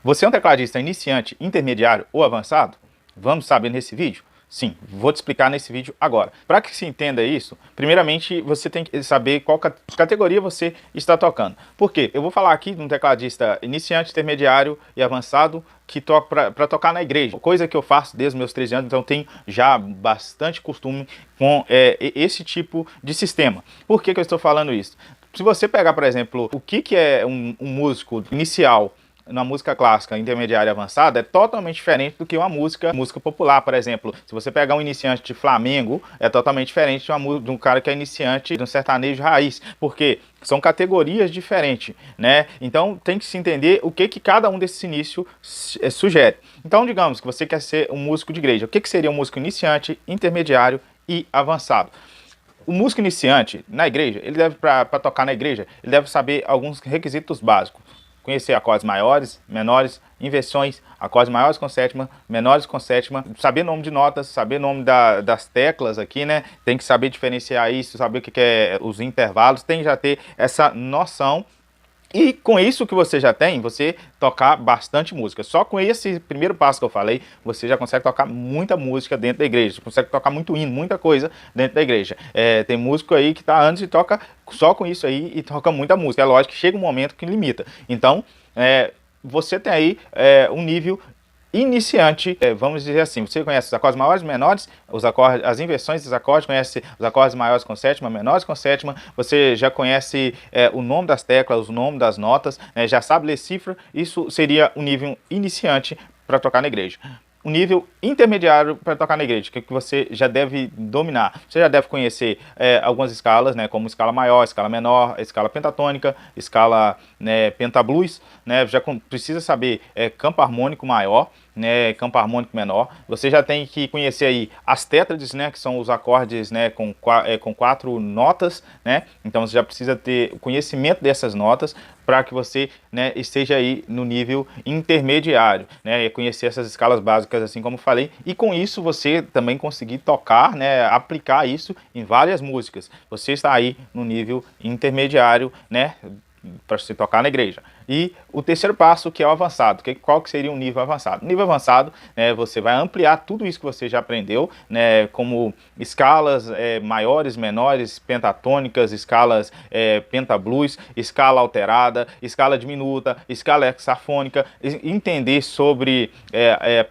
Você é um tecladista iniciante, intermediário ou avançado? Vamos saber nesse vídeo? Sim, vou te explicar nesse vídeo agora. Para que se entenda isso, primeiramente você tem que saber qual categoria você está tocando. Por quê? Eu vou falar aqui de um tecladista iniciante, intermediário e avançado que toca para tocar na igreja, coisa que eu faço desde os meus 13 anos, então tenho já bastante costume com esse tipo de sistema. Por que eu estou falando isso? Se você pegar, por exemplo, o que é um músico inicial na música clássica, intermediária e avançada, é totalmente diferente do que uma música popular, por exemplo. Se você pegar um iniciante de Flamengo, é totalmente diferente de um cara que é iniciante de um sertanejo raiz, porque são categorias diferentes, né? Então tem que se entender o que cada um desses inícios sugere. Então digamos que você quer ser um músico de igreja. O que seria um músico iniciante, intermediário e avançado? O músico iniciante na igreja, ele deve, para tocar na igreja, ele deve saber alguns requisitos básicos. Conhecer acordes maiores, menores, inversões, acordes maiores com sétima, menores com sétima, saber nome de notas, saber nome das teclas aqui, né? Tem que saber diferenciar isso, saber o que é os intervalos, tem que já ter essa noção. E com isso que você já tem, você tocar bastante música. Só com esse primeiro passo que eu falei, você já consegue tocar muita música dentro da igreja. Você consegue tocar muito hino, muita coisa dentro da igreja. Tem músico aí que está antes e toca só com isso aí e toca muita música. É lógico que chega um momento que limita. Então, você tem aí um nível iniciante, vamos dizer assim, você conhece os acordes maiores, menores, os acordes, as inversões dos acordes, conhece os acordes maiores com sétima, menores com sétima, você já conhece o nome das teclas, o nome das notas, já sabe ler cifra. Isso seria um nível iniciante para tocar na igreja. Um nível intermediário para tocar na igreja, que você já deve dominar. Você já deve conhecer algumas escalas, né, como escala maior, escala menor, escala pentatônica, escala pentablues, né, já precisa saber campo harmônico maior, né, campo harmônico menor. Você já tem que conhecer aí as tétrades, né, que são os acordes, né, com 4 notas, né. Então você já precisa ter o conhecimento dessas notas para que você, né, esteja aí no nível intermediário, né, e conhecer essas escalas básicas, assim como falei, e com isso você também conseguir tocar, né, aplicar isso em várias músicas. Você está aí no nível intermediário, né, para se tocar na igreja. E o terceiro passo, que é o avançado. Qual que seria um nível avançado? Nível avançado, você vai ampliar tudo isso que você já aprendeu, né, como escalas maiores, menores, pentatônicas, escalas pentablues, escala alterada, escala diminuta, escala hexafônica, entender sobre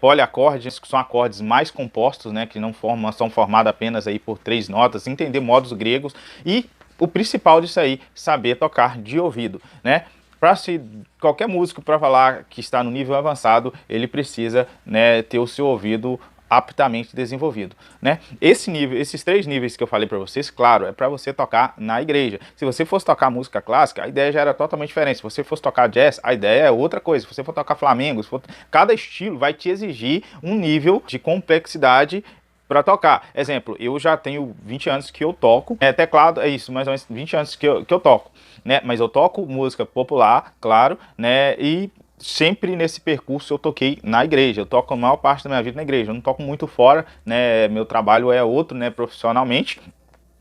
poliacordes, que são acordes mais compostos, né, que não são formados apenas aí por 3 notas, entender modos gregos e o principal disso aí, saber tocar de ouvido, né? Qualquer músico para falar que está no nível avançado, ele precisa, né, ter o seu ouvido aptamente desenvolvido, né? Esses 3 níveis que eu falei para vocês, claro, é para você tocar na igreja. Se você fosse tocar música clássica, a ideia já era totalmente diferente. Se você fosse tocar jazz, a ideia é outra coisa. Se você for tocar flamengo, cada estilo vai te exigir um nível de complexidade para tocar. Exemplo, eu já tenho 20 anos que eu toco, teclado é isso, mais ou menos 20 anos que eu toco, né? Mas eu toco música popular, claro, né? E sempre nesse percurso eu toquei na igreja. Eu toco a maior parte da minha vida na igreja. Eu não toco muito fora, né? Meu trabalho é outro, né? Profissionalmente.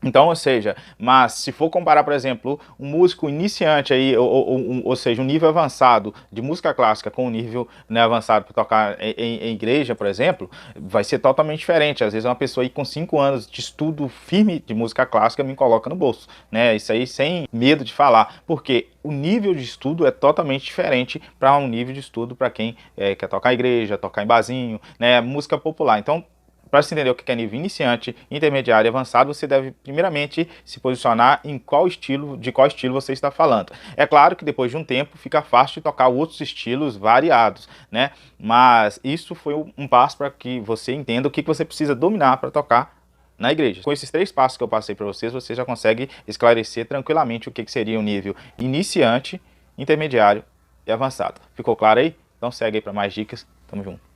Então, ou seja, mas se for comparar, por exemplo, um músico iniciante aí, ou seja, um nível avançado de música clássica com um nível, né, avançado para tocar em igreja, por exemplo, vai ser totalmente diferente. Às vezes uma pessoa aí com 5 anos de estudo firme de música clássica me coloca no bolso, né? Isso aí sem medo de falar, porque o nível de estudo é totalmente diferente para um nível de estudo para quem quer tocar em igreja, tocar em barzinho, né, música popular. Então, para você entender o que é nível iniciante, intermediário e avançado, você deve primeiramente se posicionar em de qual estilo você está falando. É claro que depois de um tempo fica fácil de tocar outros estilos variados, né? Mas isso foi um passo para que você entenda o que você precisa dominar para tocar na igreja. Com esses 3 passos que eu passei para vocês, você já consegue esclarecer tranquilamente o que seria o nível iniciante, intermediário e avançado. Ficou claro aí? Então segue aí para mais dicas. Tamo junto.